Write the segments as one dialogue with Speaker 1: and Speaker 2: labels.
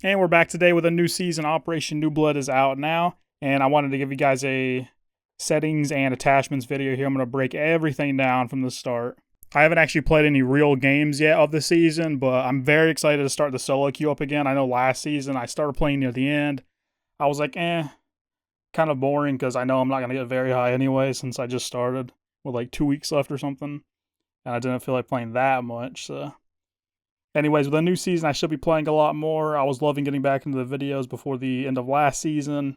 Speaker 1: And we're back today with a new season. Operation New Blood is out now, and I wanted to give you guys a settings and attachments video here. I'm going to break everything down from the start. I haven't actually played any real games yet of the season, but I'm very excited to start the solo queue up again. I know last season I started playing near the end. I was like, kind of boring because I know I'm not going to get very high anyway since I just started with like 2 weeks left or something. And I didn't feel like playing that much, so... Anyways, with a new season, I should be playing a lot more. I was loving getting back into the videos before the end of last season.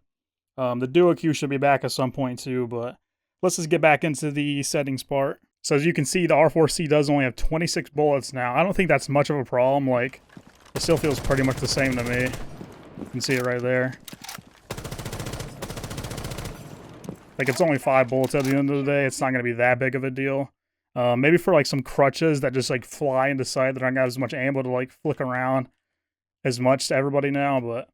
Speaker 1: The duo queue should be back at some point too, but let's just get back into the settings part. So as you can see, the R4C does only have 26 bullets now. I don't think that's much of a problem. Like, it still feels pretty much the same to me. You can see it right there. Like, it's only 5 bullets at the end of the day. It's not going to be that big of a deal. Maybe for like some crutches that just like fly into sight that aren't got as much ammo to like flick around as much to everybody now, but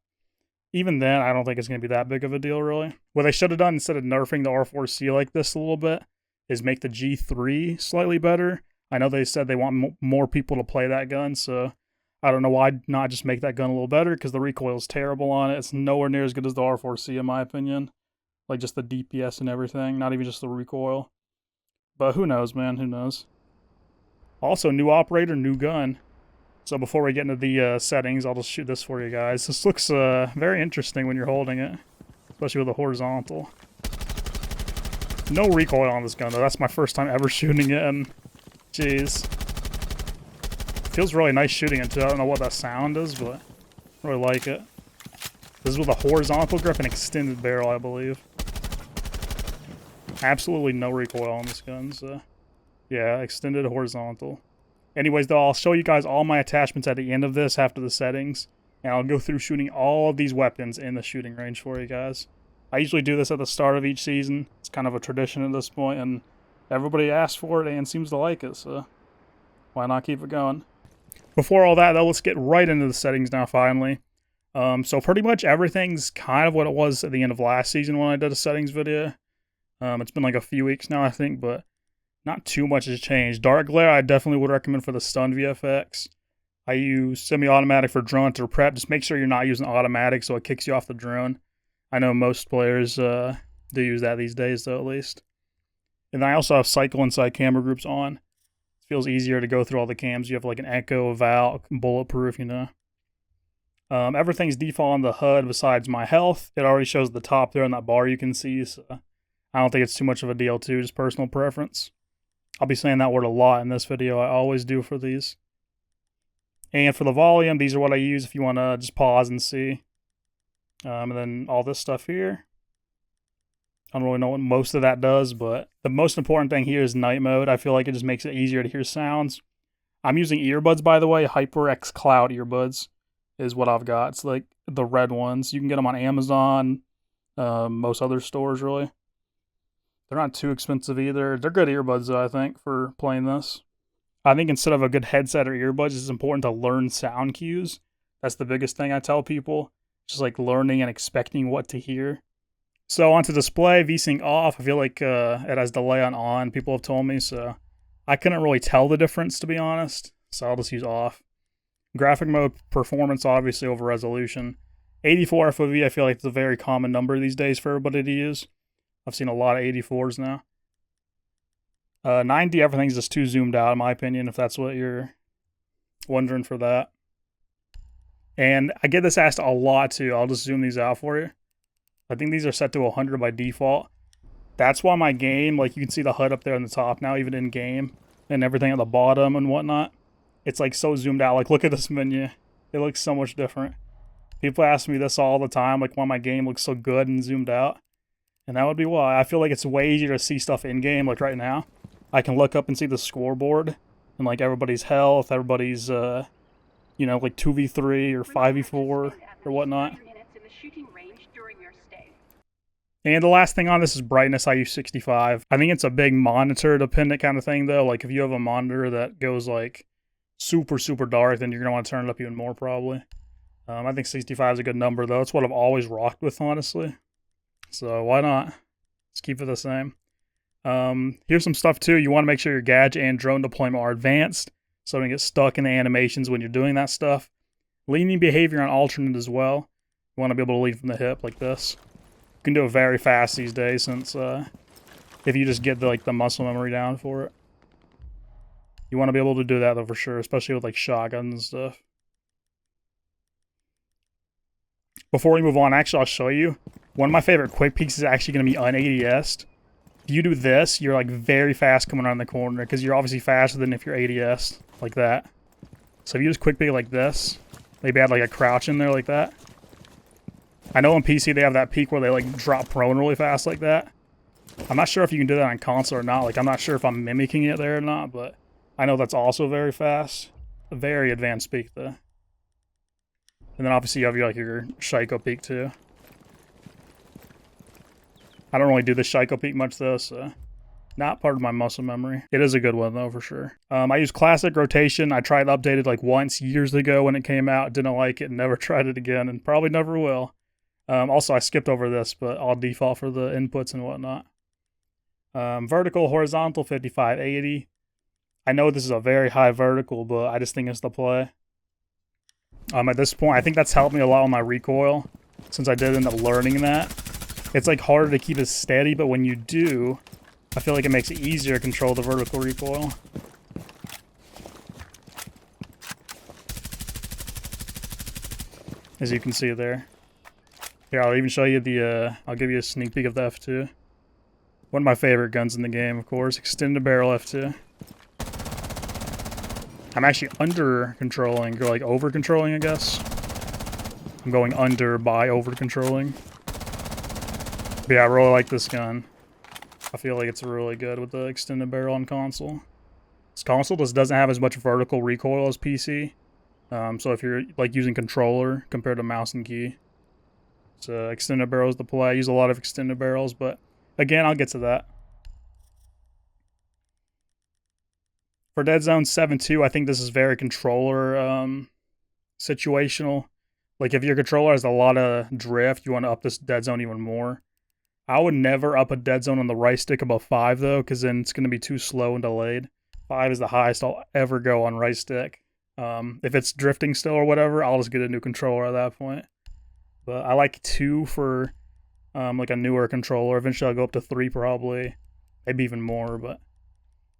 Speaker 1: even then I don't think it's going to be that big of a deal really. What they should have done instead of nerfing the R4C like this a little bit is make the G3 slightly better. I know they said they want more people to play that gun, so I don't know why not just make that gun a little better, because the recoil is terrible on it. It's nowhere near as good as the R4C in my opinion. Like just the DPS and everything, not even just the recoil. But who knows, man, who knows. Also, new operator, new gun. So before we get into the settings, I'll just shoot this for you guys. This looks very interesting when you're holding it, especially with the horizontal. No recoil on this gun, though. That's my first time ever shooting it, and jeez. Feels really nice shooting it, too. I don't know what that sound is, but I really like it. This is with a horizontal grip and extended barrel, I believe. Absolutely no recoil on this gun, so yeah, extended horizontal. Anyways, though, I'll show you guys all my attachments at the end of this after the settings, and I'll go through shooting all of these weapons in the shooting range for you guys. I usually do this at the start of each season. It's kind of a tradition at this point, and everybody asks for it and seems to like it, so why not keep it going? Before all that, though, let's get right into the settings now, finally. So pretty much everything's kind of what it was at the end of last season when I did a settings video. It's been like a few weeks now, I think, but not too much has changed. Dark glare, I definitely would recommend for the stun VFX. I use semi-automatic for drone or prep. Just make sure you're not using automatic so it kicks you off the drone. I know most players do use that these days, though, at least. And I also have cycle inside camera groups on. It feels easier to go through all the cams. You have like an echo, a Val, bulletproof, you know. Everything's default on the HUD besides my health. It already shows the top there on that bar you can see, so I don't think it's too much of a deal too, just personal preference. I'll be saying that word a lot in this video. I always do for these. And for the volume, these are what I use if you want to just pause and see. And then all this stuff here. I don't really know what most of that does, but the most important thing here is night mode. I feel like it just makes it easier to hear sounds. I'm using earbuds, by the way. HyperX Cloud earbuds is what I've got. It's like the red ones. You can get them on Amazon, most other stores, really. They're not too expensive either. They're good earbuds, though, I think, for playing this. I think instead of a good headset or earbuds, it's important to learn sound cues. That's the biggest thing I tell people. Just like learning and expecting what to hear. So onto display, VSync off. I feel like it has delay on. People have told me, so I couldn't really tell the difference, to be honest. So I'll just use off. Graphic mode, performance, obviously, over resolution. 84 FOV, I feel like it's a very common number these days for everybody to use. I've seen a lot of 84s now. 90, everything's just too zoomed out, in my opinion, if that's what you're wondering for that. And I get this asked a lot, too. I'll just zoom these out for you. I think these are set to 100 by default. That's why my game, like you can see the HUD up there on the top now, even in game, and everything at the bottom and whatnot. It's like so zoomed out. Like, look at this menu. It looks so much different. People ask me this all the time, like why my game looks so good and zoomed out. And that would be why. I feel like it's way easier to see stuff in-game, like right now. I can look up and see the scoreboard, and like everybody's health, everybody's, you know, like 2v3 or 5v4 or whatnot. And the last thing on this is brightness. I use 65. I think it's a big monitor-dependent kind of thing, though. Like, if you have a monitor that goes, like, super, super dark, then you're going to want to turn it up even more, probably. I think 65 is a good number, though. It's what I've always rocked with, honestly. So why not? Let's keep it the same. Here's some stuff too. You want to make sure your gadget and drone deployment are advanced, so don't get stuck in the animations when you're doing that stuff. Leaning behavior on alternate as well. You want to be able to lead from the hip like this. You can do it very fast these days since if you just get the muscle memory down for it. You want to be able to do that though for sure, especially with like shotguns and stuff. Before we move on, actually I'll show you. One of my favorite quick peeks is actually going to be un-ADS'd. If you do this, you're like very fast coming around the corner because you're obviously faster than if you're ADS'd like that. So if you just quick peek like this, maybe add like a crouch in there like that. I know on PC they have that peek where they like drop prone really fast like that. I'm not sure if you can do that on console or not. Like I'm not sure if I'm mimicking it there or not, but I know that's also very fast. A very advanced peek though. And then obviously you have your Shiko peek too. I don't really do the Shiko peek much though, so not part of my muscle memory. It is a good one though for sure. I use classic rotation. I tried updated like once years ago when it came out. Didn't like it. Never tried it again, and probably never will. Also, I skipped over this, but I'll default for the inputs and whatnot. Vertical, horizontal, 55-80. I know this is a very high vertical, but I just think it's the play. At this point, I think that's helped me a lot on my recoil, since I did end up learning that. It's like harder to keep it steady, but when you do, I feel like it makes it easier to control the vertical recoil. As you can see there. Here, I'll even show you the, I'll give you a sneak peek of the F2. One of my favorite guns in the game, of course. Extended barrel F2. I'm actually under controlling, or like over controlling, I guess. I'm going under by over controlling. But yeah, I really like this gun. I feel like it's really good with the extended barrel on console. This console just doesn't have as much vertical recoil as PC. So if you're like using controller compared to mouse and key, so extended barrel is the play. I use a lot of extended barrels, but again, I'll get to that. For Deadzone 7.2, I think this is very controller situational. Like if your controller has a lot of drift, you want to up this Deadzone even more. I would never up a Deadzone on the right stick above 5 though, because then it's going to be too slow and delayed. 5 is the highest I'll ever go on right stick. If it's drifting still or whatever, I'll just get a new controller at that point. But I like 2 for like a newer controller. Eventually I'll go up to 3 probably, maybe even more, but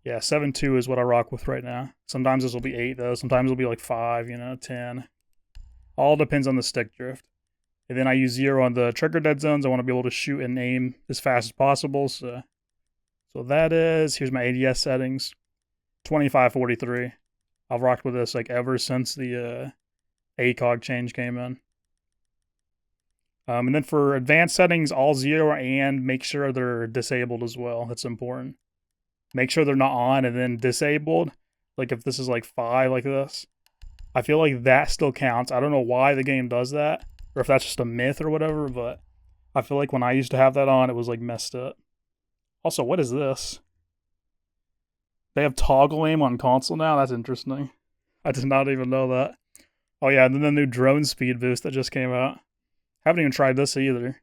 Speaker 1: yeah, 7.2 is what I rock with right now. Sometimes this will be 8 though, sometimes it'll be like 5, 10. All depends on the stick drift. And then I use 0 on the trigger dead zones. I want to be able to shoot and aim as fast as possible. So that is, here's my ADS settings. 2543. I've rocked with this like ever since the ACOG change came in. And then for advanced settings, all 0 and make sure they're disabled as well. That's important. Make sure they're not on and then disabled. Like if this is like 5 like this, I feel like that still counts. I don't know why the game does that, or if that's just a myth or whatever, but I feel like when I used to have that on, it was like messed up. Also, what is this? They have toggle aim on console now? That's interesting. I did not even know that. Oh yeah, and then the new drone speed boost that just came out. Haven't even tried this either.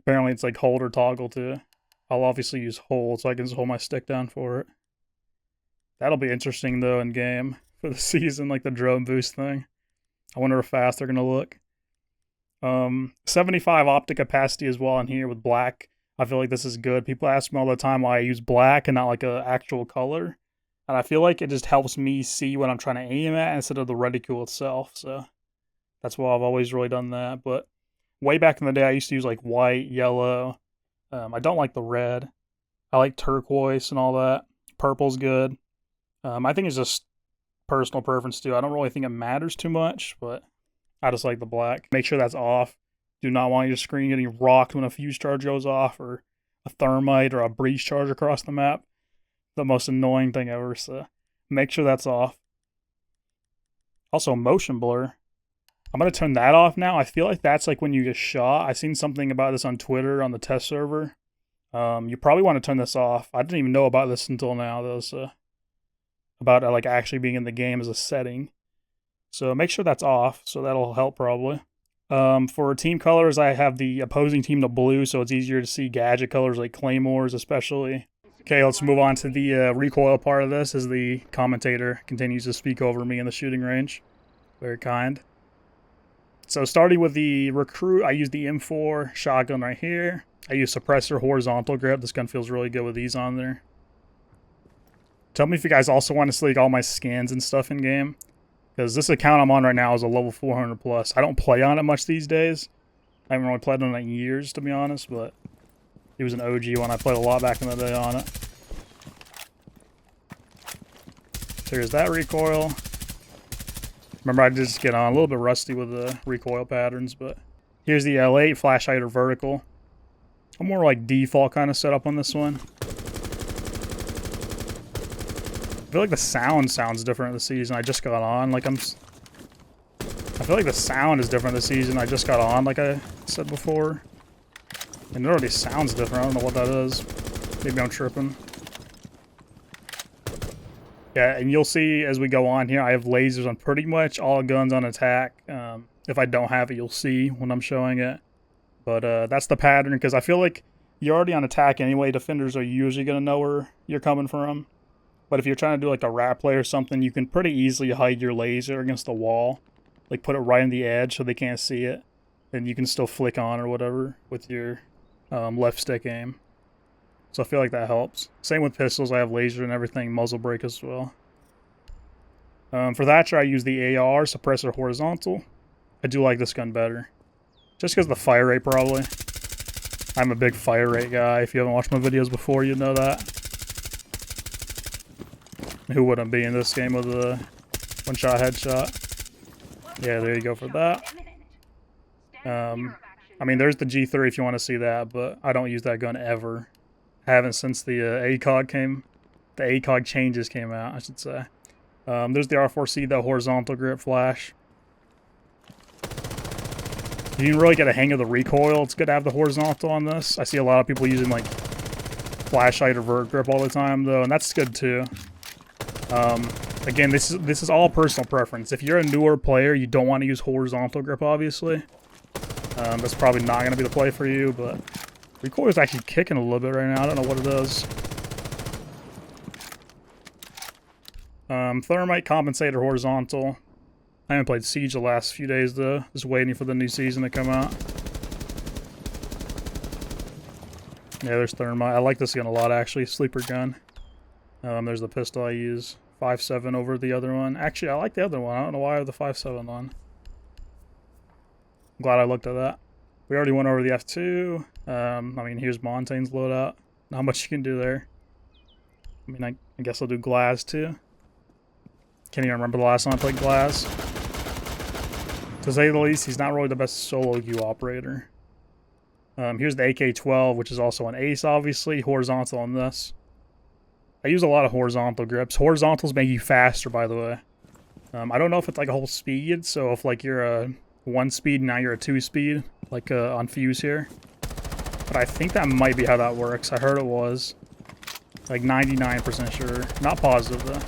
Speaker 1: Apparently it's like hold or toggle too. I'll obviously use hold so I can just hold my stick down for it. That'll be interesting though in game for the season, like the drone boost thing. I wonder how fast they're gonna look. 75 optic capacity as well in here with black. I feel like this is good. People ask me all the time why I use black and not like an actual color. And I feel like it just helps me see what I'm trying to aim at instead of the reticule itself. So that's why I've always really done that. But way back in the day, I used to use like white, yellow. I don't like the red. I like turquoise and all that. Purple's good. I think it's just personal preference too. I don't really think it matters too much, but I just like the black. Make sure that's off. Do not want your screen getting rocked when a fuse charge goes off, or a thermite or a breach charge across the map. The most annoying thing ever, so make sure that's off. Also, motion blur. I'm going to turn that off now. I feel like that's like when you get shot. I've seen something about this on Twitter on the test server. You probably want to turn this off. I didn't even know about this until now, though, so about like actually being in the game as a setting. So make sure that's off, so that'll help probably. For team colors, I have the opposing team to blue, so it's easier to see gadget colors like claymores especially. Okay, let's move on to the recoil part of this as the commentator continues to speak over me in the shooting range. Very kind. So starting with the recruit, I use the M4 shotgun right here. I use suppressor horizontal grip. This gun feels really good with these on there. Tell me if you guys also want to see like all my skins and stuff in game. Because this account I'm on right now is a level 400 plus. I don't play on it much these days. I haven't really played on it in years, to be honest, but it was an OG one. I played a lot back in the day on it. So here's that recoil. Remember, I did just get on a little bit rusty with the recoil patterns, but here's the L8 flash hider vertical. I'm more like default kind of setup on this one. I feel like the sound sounds different this season. I just got on. I feel like the sound is different this season. I just got on, like I said before. And it already sounds different. I don't know what that is. Maybe I'm tripping. Yeah, and you'll see as we go on here, I have lasers on pretty much all guns on attack. If I don't have it, you'll see when I'm showing it. But that's the pattern, because I feel like you're already on attack anyway. Defenders are usually going to know where you're coming from. But if you're trying to do like a rat play or something, you can pretty easily hide your laser against the wall. Like put it right on the edge so they can't see it. And you can still flick on or whatever with your left stick aim. So I feel like that helps. Same with pistols. I have laser and everything, muzzle brake as well. For Thatcher, I use the AR, suppressor horizontal. I do like this gun better. Just because of the fire rate, probably. I'm a big fire rate guy. If you haven't watched my videos before, you know that. Who wouldn't be in this game with a one-shot headshot? Yeah, there you go for that. I mean, there's the G3 if you want to see that, but I don't use that gun ever. I haven't since the ACOG came. The ACOG changes came out, I should say. There's the R4C, the horizontal grip flash. You can really get a hang of the recoil. It's good to have the horizontal on this. I see a lot of people using like flashlight or vert grip all the time though, and that's good too. Again, this is all personal preference. If you're a newer player, you don't want to use horizontal grip, obviously. That's probably not going to be the play for you, but recoil is actually kicking a little bit right now. I don't know what it is. Thermite compensator horizontal. I haven't played Siege the last few days though. Just waiting for the new season to come out. Yeah, there's thermite. I like this gun a lot actually. Sleeper gun. There's the pistol I use. 5.7 over the other one. Actually, I like the other one. I don't know why I have the 5.7 on. I'm glad I looked at that. We already went over the F2. I mean, here's Montaigne's loadout. Not much you can do there. I mean, I guess I'll do Glass too. Can't even remember the last time I played Glass. To say the least, he's not really the best solo queue operator. Here's the AK-12, which is also an ace, obviously. Horizontal on this. I use a lot of horizontal grips. Horizontals make you faster, by the way. I don't know if it's like a whole speed, so if like you're a 1 speed, now you're a 2 speed, like on Fuse here. But I think that might be how that works. I heard it was. Like 99% sure. Not positive though.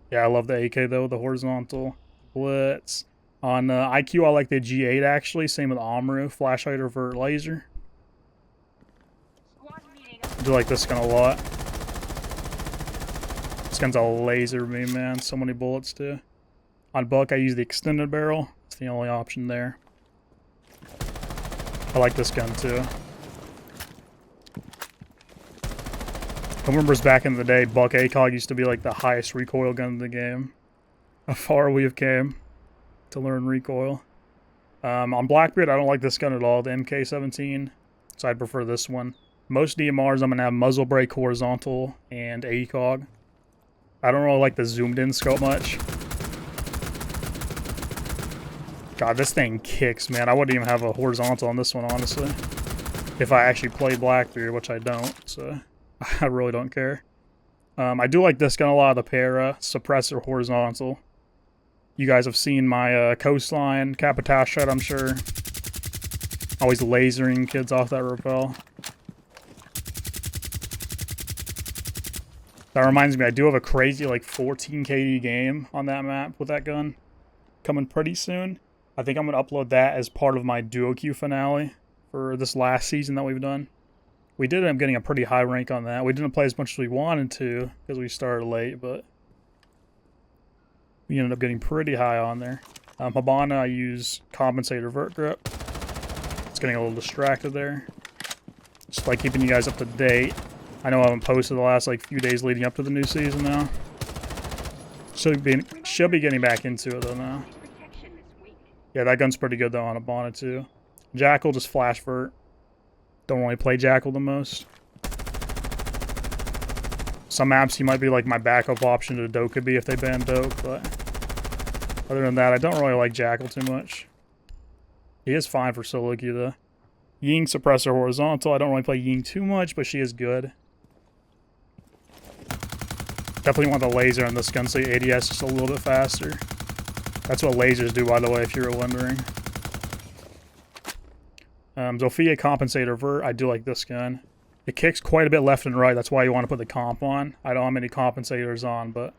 Speaker 1: Yeah, I love the AK though, the horizontal. Blitz. On IQ, I like the G8 actually. Same with Omru, flashlight or vert laser. I do like this gun a lot. This gun's a laser beam, man. So many bullets too. On Buck, I use the extended barrel. It's the only option there. I like this gun too. I remember back in the day, Buck ACOG used to be like the highest recoil gun in the game. How far we have came to learn recoil. On Blackbeard, I don't like this gun at all, the MK17. So I'd prefer this one. Most DMRs, I'm going to have muzzle brake, horizontal, and ACOG. I don't really like the zoomed in scope much. God, this thing kicks, man. I wouldn't even have a horizontal on this one, honestly. If I actually played Blackbeard, which I don't, so I really don't care. I do like this gun a lot, the Para, suppressor horizontal. You guys have seen my coastline, Capitash shot, I'm sure. Always lasering kids off that rappel. That reminds me, I do have a crazy like 14 KD game on that map with that gun coming pretty soon. I think I'm going to upload that as part of my duo queue finale for this last season that we've done. We did end up getting a pretty high rank on that. We didn't play as much as we wanted to because we started late, but We ended up getting pretty high on there. Habana, I use compensator vert grip. It's getting a little distracted there. Just like keeping you guys up to date. I know I haven't posted the last like few days leading up to the new season now. Should be getting back into it though now. Yeah, that gun's pretty good though on Habana too. Jackal, just flash vert. Don't really play Jackal the most. Some maps he might be like my backup option to Dokkaebi if they ban Doke, but other than that, I don't really like Jackal too much. He is fine for solo queue though. Ying suppressor horizontal. I don't really play Ying too much, but she is good. Definitely want the laser on this gun so your ADS is just a little bit faster. That's what lasers do, by the way, if you were wondering. Zofia compensator vert. I do like this gun. It kicks quite a bit left and right. That's why you want to put the comp on. I don't have many compensators on, but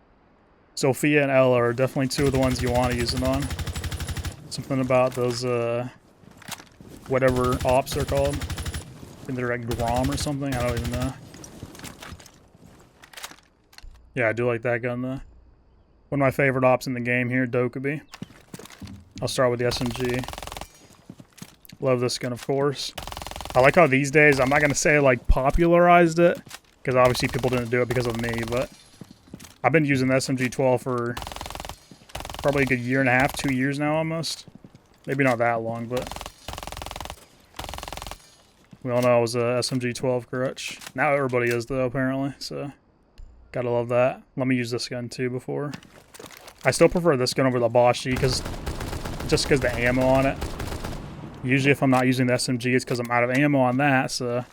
Speaker 1: Zofia and Ella are definitely two of the ones you want to use it on. Something about those, whatever ops they're called. I think they're like Grom or something. I don't even know. Yeah, I do like that gun though. One of my favorite ops in the game here, Dokkaebi. I'll start with the SMG. Love this gun, of course. I like how these days, I'm not going to say like popularized it, because obviously people didn't do it because of me, but I've been using the SMG-12 for probably a good year and a half, 2 years now almost. Maybe not that long, but we all know I was a SMG-12 crutch. Now everybody is though, apparently, so gotta love that. Let me use this gun too before. I still prefer this gun over the Boshi, just because the ammo on it. Usually if I'm not using the SMG, it's because I'm out of ammo on that, so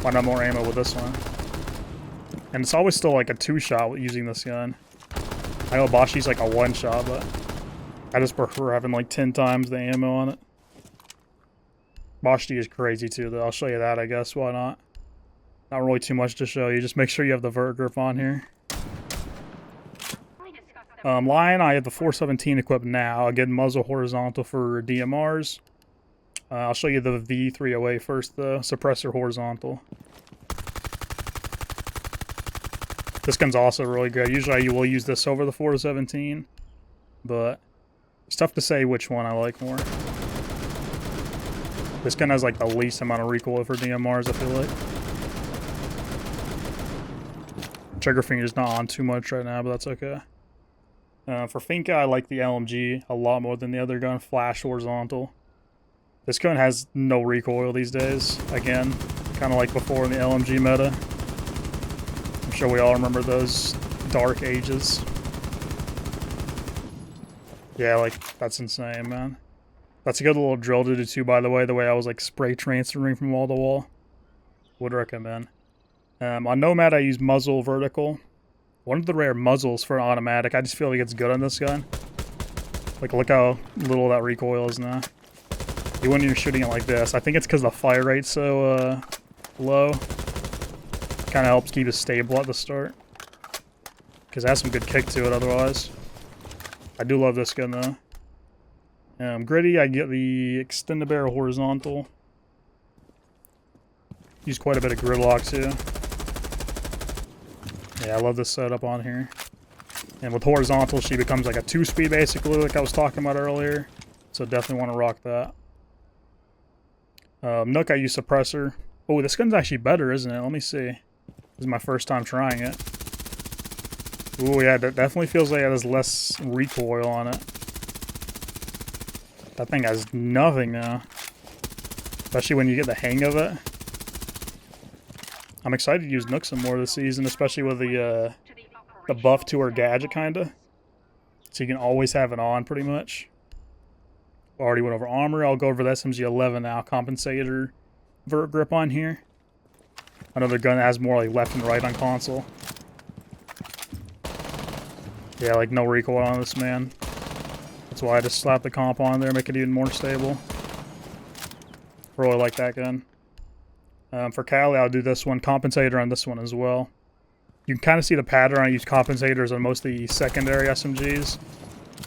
Speaker 1: why not more ammo with this one? And it's always still like a 2-shot with using this gun. I know Boshi's like a 1-shot, but I just prefer having like 10 times the ammo on it. Boshi is crazy too, though. I'll show you that, I guess. Why not? Not really too much to show you. Just make sure you have the vert grip on here. Lion, I have the 417 equipped now. Again, muzzle horizontal for DMRs. I'll show you the V308 first, the suppressor horizontal. This gun's also really good. Usually you will use this over the 417, but it's tough to say which one I like more. This gun has like the least amount of recoil for DMRs, I feel like. Trigger finger's not on too much right now, but that's okay. For Finka, I like the LMG a lot more than the other gun, flash horizontal. This gun has no recoil these days. Again, kind of like before in the LMG meta. I'm sure we all remember those dark ages. Yeah, like, that's insane, man. That's a good little drill to do too, by the way I was like spray transferring from wall to wall. Would recommend. On Nomad, I use muzzle vertical. One of the rare muzzles for an automatic. I just feel like it's good on this gun. Like, look how little that recoil is now. Even when you're shooting it like this. I think it's because the fire rate's so low. Kind of helps keep it stable at the start. Because it has some good kick to it otherwise. I do love this gun though. Gritty, I get the extended barrel horizontal. Use quite a bit of gridlock too. Yeah, I love this setup on here. And with horizontal, she becomes like a 2-speed basically, like I was talking about earlier. So definitely want to rock that. Nook, I use suppressor. Oh, this gun's actually better, isn't it? Let me see. This is my first time trying it. Ooh, yeah, that definitely feels like it has less recoil on it. That thing has nothing now. Especially when you get the hang of it. I'm excited to use Nook some more this season, especially with the buff to her gadget, kinda. So you can always have it on, pretty much. Already went over armor. I'll go over the SMG-11 now. Compensator vert grip on here. Another gun that has more like left and right on console. Yeah, like no recoil on this, man. That's why I just slapped the comp on there, make it even more stable. Really like that gun. For Cali, I'll do this one. Compensator on this one as well. You can kind of see the pattern. I use compensators on most of the secondary SMGs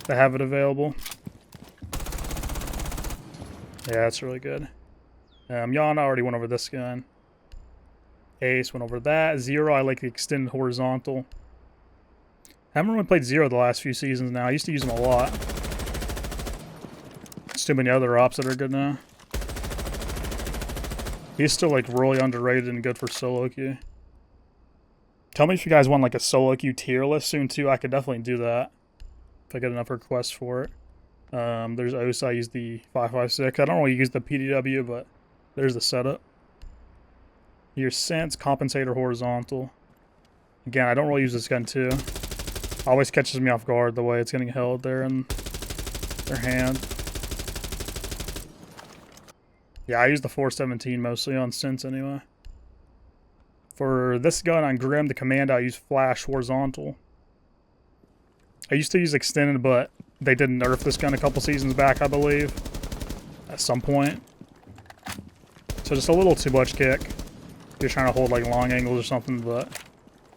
Speaker 1: that have it available. Yeah, that's really good. Yana already went over this gun. Ace went over that. Zero, I like the extended horizontal. I haven't really played Zero the last few seasons now. I used to use him a lot. There's too many other ops that are good now. He's still like really underrated and good for solo queue. Tell me if you guys want like a solo queue tier list soon too. I could definitely do that if I get enough requests for it. There's OSA. I use the 556. I don't really use the PDW, but there's the setup. Here's Sens, Compensator, Horizontal. Again, I don't really use this gun too. Always catches me off guard the way it's getting held there in their hand. Yeah, I use the 417 mostly on Sens anyway. For this gun on Grim, the command, I use Flash Horizontal. I used to use Extended, but they did nerf this gun a couple seasons back, I believe. At some point. So just a little too much kick. If you're trying to hold like long angles or something, but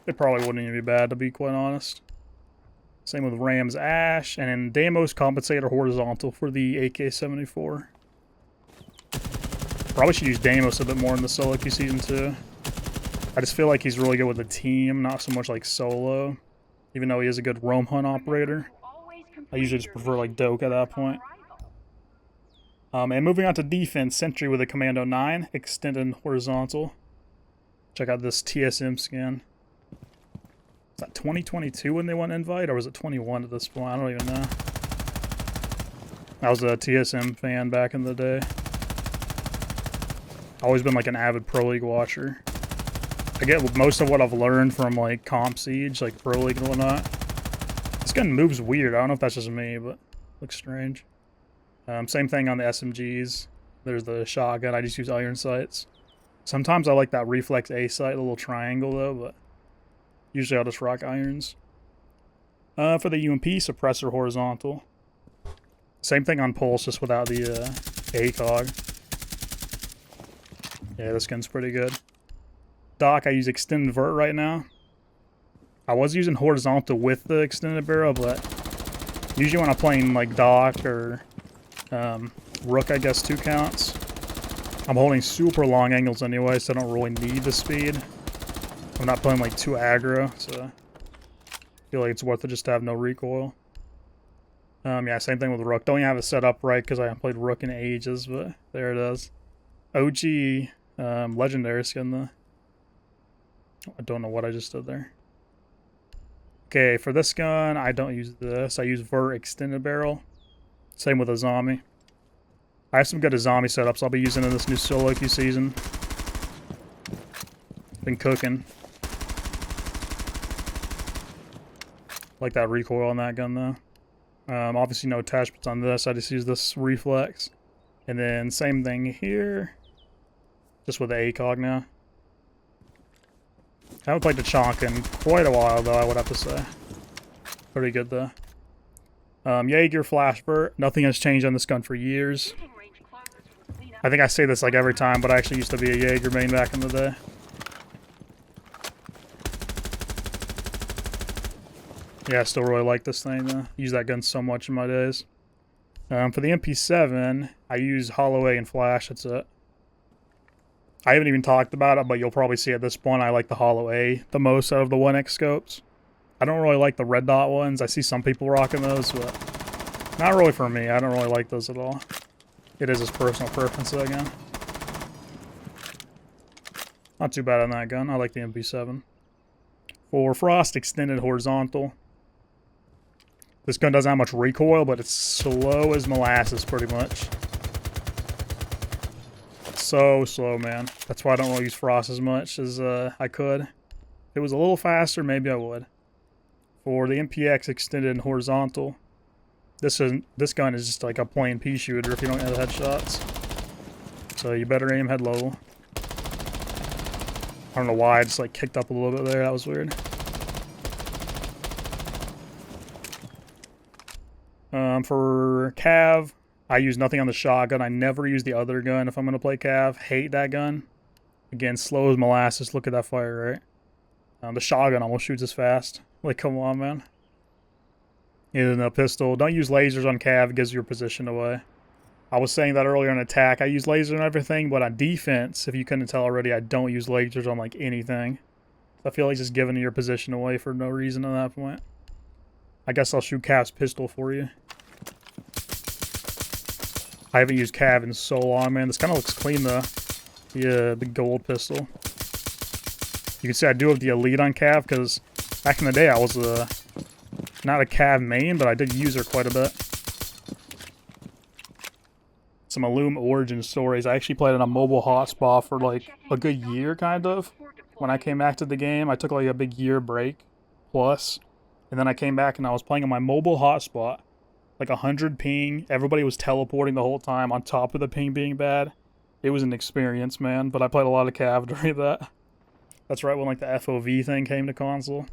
Speaker 1: it probably wouldn't even be bad, to be quite honest. Same with Ram's Ash, and then Deimos Compensator Horizontal for the AK-74. Probably should use Deimos a bit more in the solo queue season too. I just feel like he's really good with a team, not so much like solo. Even though he is a good roam hunt operator. I usually just prefer like Doke at that point. And moving on to defense, Sentry with a Commando 9, Extended Horizontal. Check out this TSM skin. Is that 2022 when they went invite, or was it 21 at this point? I don't even know. I was a TSM fan back in the day. Always been like an avid Pro League watcher. I get most of what I've learned from like Comp Siege, like Pro League and whatnot. This gun moves weird. I don't know if that's just me, but looks strange. Same thing on the SMGs. There's the shotgun. I just use iron sights. Sometimes I like that reflex A sight, the little triangle though, but usually I'll just rock irons. For the UMP, suppressor horizontal. Same thing on pulse, just without the ACOG. Yeah, this gun's pretty good. Doc, I use extended vert right now. I was using horizontal with the extended barrel, but usually when I'm playing like Doc or Rook, I guess 2 counts, I'm holding super long angles anyway, so I don't really need the speed. I'm not playing like too aggro, so I feel like it's worth it just to have no recoil. Yeah, same thing with Rook. Don't even have it set up right because I haven't played Rook in ages, but there it is. OG legendary skin though. I don't know what I just did there. Okay, for this gun, I don't use this. I use Vert Extended Barrel. Same with a zombie. I have some good zombie setups I'll be using in this new solo queue season. Been cooking. Like that recoil on that gun though. Obviously no attachments on this. I just use this reflex. And then same thing here. Just with the ACOG now. I haven't played the Chonk in quite a while though, I would have to say. Pretty good though. Jaeger Flash Vert. Nothing has changed on this gun for years. I think I say this like every time, but I actually used to be a Jaeger main back in the day. Yeah, I still really like this thing though. Use that gun so much in my days. For the MP7, I use Hollow A and Flash, that's it. I haven't even talked about it, but you'll probably see at this point I like the Hollow A the most out of the 1X scopes. I don't really like the red dot ones. I see some people rocking those, but not really for me. I don't really like those at all. It is his personal preference again. Not too bad on that gun. I like the MP7. For Frost Extended Horizontal. This gun doesn't have much recoil, but it's slow as molasses pretty much. So slow, man. That's why I don't really use Frost as much as I could. If it was a little faster, maybe I would. For the MPX Extended and Horizontal, this gun is just like a plain pea shooter if you don't have headshots. So you better aim head level. I don't know why I just like kicked up a little bit there. That was weird. For Cav, I use nothing on the shotgun. I never use the other gun if I'm going to play Cav. Hate that gun. Again, slow as molasses. Look at that fire rate. The shotgun almost shoots as fast. Like, come on, man. And a pistol. Don't use lasers on Cav. It gives your position away. I was saying that earlier on attack. I use lasers and everything, but on defense, if you couldn't tell already, I don't use lasers on, like, anything. I feel like just giving your position away for no reason at that point. I guess I'll shoot Cav's pistol for you. I haven't used Cav in so long, man. This kind of looks clean, though. The gold pistol. You can see I do have the elite on Cav, because back in the day I was not a Cav main, but I did use her quite a bit. Some Illum origin stories. I actually played on a mobile hotspot for like a good year, kind of. When I came back to the game, I took like a big year break, plus. And then I came back and I was playing on my mobile hotspot. Like 100 ping. Everybody was teleporting the whole time on top of the ping being bad. It was an experience, man. But I played a lot of Cav during that. That's right when like the FOV thing came to console.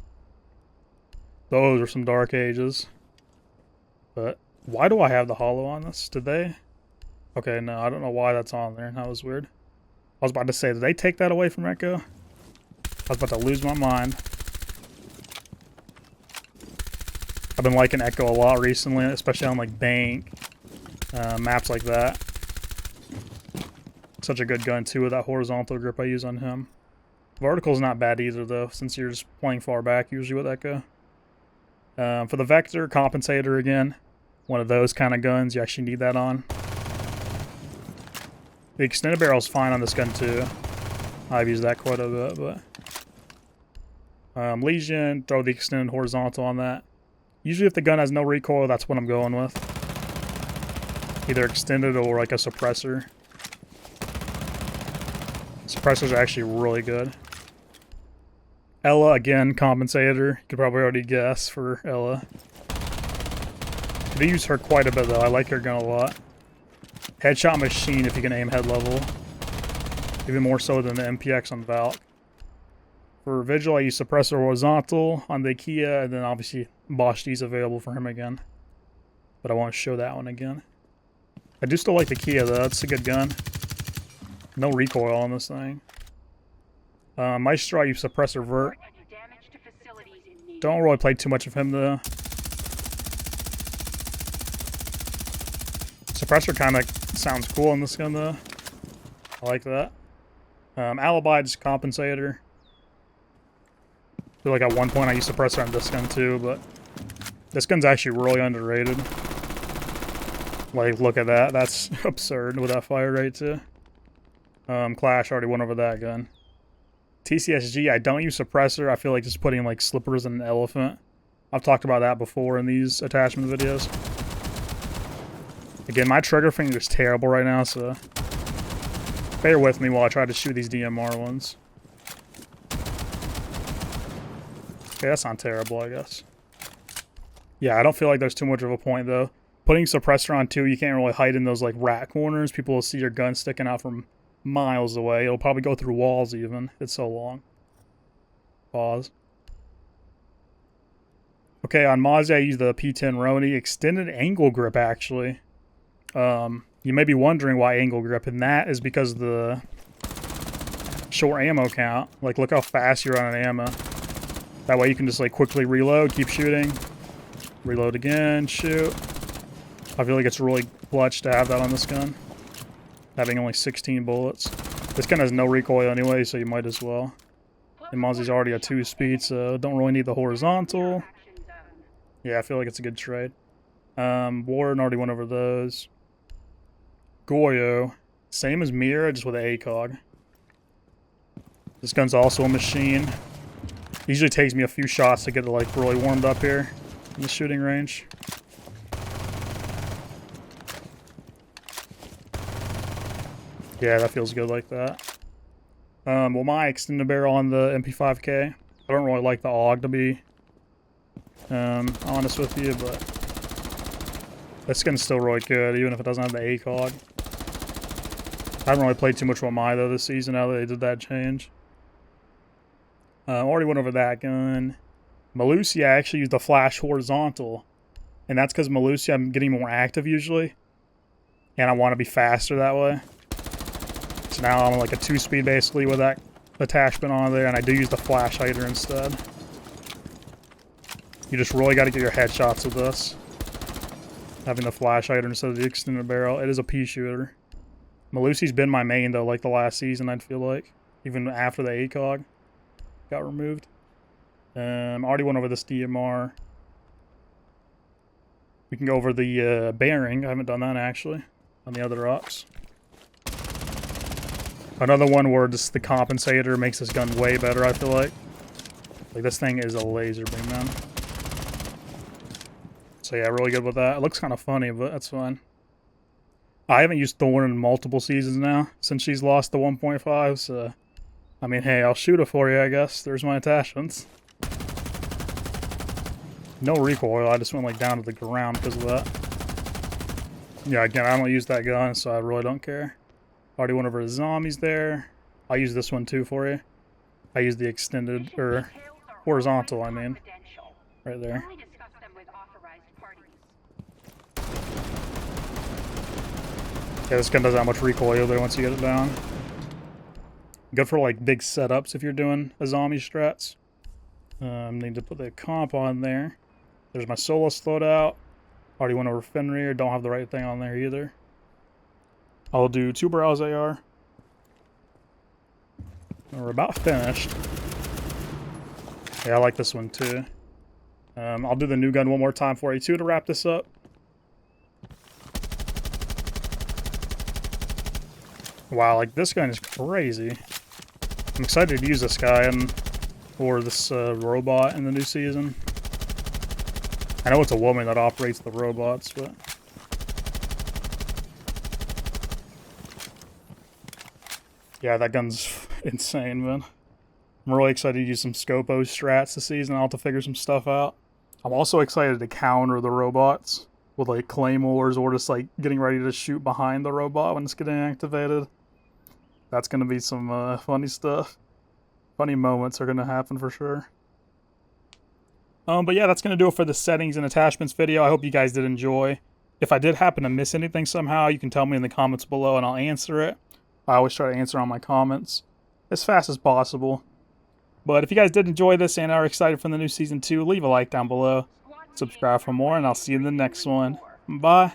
Speaker 1: Those are some dark ages. But why do I have the holo on this? Did they? Okay, no, I don't know why that's on there. That was weird. I was about to say, did they take that away from Echo? I was about to lose my mind. I've been liking Echo a lot recently, especially on like bank maps like that. Such a good gun too with that horizontal grip I use on him. Vertical's not bad either though, since you're just playing far back usually with Echo. For the Vector, Compensator again. One of those kind of guns, you actually need that on. The extended barrel's fine on this gun too. I've used that quite a bit, but... Legion, throw the extended horizontal on that. Usually if the gun has no recoil, that's what I'm going with. Either extended or like a suppressor. Suppressors are actually really good. Ella, again, compensator. You could probably already guess for Ella. I do use her quite a bit though. I like her gun a lot. Headshot machine if you can aim head level. Even more so than the MPX on Valk. For Vigil, I use suppressor horizontal on the Kia, and then obviously Bosch D's available for him again. But I won't show that one again. I do still like the Kia though, that's a good gun. No recoil on this thing. Maestro, I use suppressor vert. Don't really play too much of him though. Suppressor kind of sounds cool on this gun though. I like that. Alibi, just compensator. I feel like at one point I used suppressor on this gun too, but this gun's actually really underrated. Like, look at that. That's absurd with that fire rate too. Clash, already went over that gun. TCSG, I don't use suppressor. I feel like just putting like slippers in an elephant. I've talked about that before in these attachment videos. Again, my trigger finger is terrible right now, so bear with me while I try to shoot these DMR ones. Okay, that's not terrible, I guess. Yeah, I don't feel like there's too much of a point, though. Putting suppressor on, too, you can't really hide in those, like, rat corners. People will see your gun sticking out from miles away. It'll probably go through walls, even. It's so long. Pause. Okay, on Mozzie, I use the P10 Roni. Extended angle grip, actually. You may be wondering why angle grip, and that is because of the short ammo count. Like, look how fast you're on an ammo. That way you can just like quickly reload, keep shooting, reload again, shoot. I feel like it's really clutch to have that on this gun. Having only 16 bullets. This gun has no recoil anyway, so you might as well. And Mozzie's already a 2-speed, so don't really need the horizontal. Yeah, I feel like it's a good trade. Warden, already went over those. Goyo, same as Mira, just with an ACOG. This gun's also a machine. Usually takes me a few shots to get it like really warmed up here in the shooting range. Yeah, that feels good like that. Well, my extended barrel on the MP5K. I don't really like the AUG to be honest with you, but this gun's still really good, even if it doesn't have the ACOG. I haven't really played too much with my though this season now that they did that change. Already went over that gun. Malusia, I actually used the flash horizontal. And that's because Malusia, I'm getting more active usually. And I want to be faster that way. So now I'm like a 2-speed basically with that attachment on there. And I do use the flash hider instead. You just really got to get your headshots with this. Having the flash hider instead of the extended barrel. It is a pea shooter. Malusi's been my main though, like the last season, I'd feel like. Even after the ACOG got removed. Already went over this DMR. We can go over the bearing. I haven't done that actually on the other ops. Another one where just the compensator makes this gun way better, I feel like. Like, this thing is a laser beam, man. So yeah, really good with that. It looks kind of funny, but that's fine. I haven't used Thorn in multiple seasons now, since she's lost the 1.5, so... I mean, hey, I'll shoot it for you, I guess. There's my attachments. No recoil, I just went, like, down to the ground because of that. Yeah, again, I don't use that gun, so I really don't care. Already went over the zombies there. I'll use this one, too, for you. I use the extended, or horizontal, I mean. Right there. Yeah, this gun doesn't have much recoil either once you get it down. Good for like big setups if you're doing a zombie strats. Need to put the comp on there. There's my Solus loadout. Already went over Fenrir, don't have the right thing on there either. I'll do 2 barrels AR. We're about finished. Yeah, I like this one too. I'll do the new gun one more time for you too to wrap this up. Wow, like this gun is crazy. I'm excited to use this guy or this robot in the new season. I know it's a woman that operates the robots, but... yeah, that gun's insane, man. I'm really excited to use some Scopo strats this season. I'll have to figure some stuff out. I'm also excited to counter the robots with like claymores or just like getting ready to shoot behind the robot when it's getting activated. That's going to be some funny stuff. Funny moments are going to happen for sure. But yeah, that's going to do it for the settings and attachments video. I hope you guys did enjoy. If I did happen to miss anything somehow, you can tell me in the comments below and I'll answer it. I always try to answer all my comments as fast as possible. But if you guys did enjoy this and are excited for the new Season 2, leave a like down below. Subscribe for more, and I'll see you in the next one. Bye.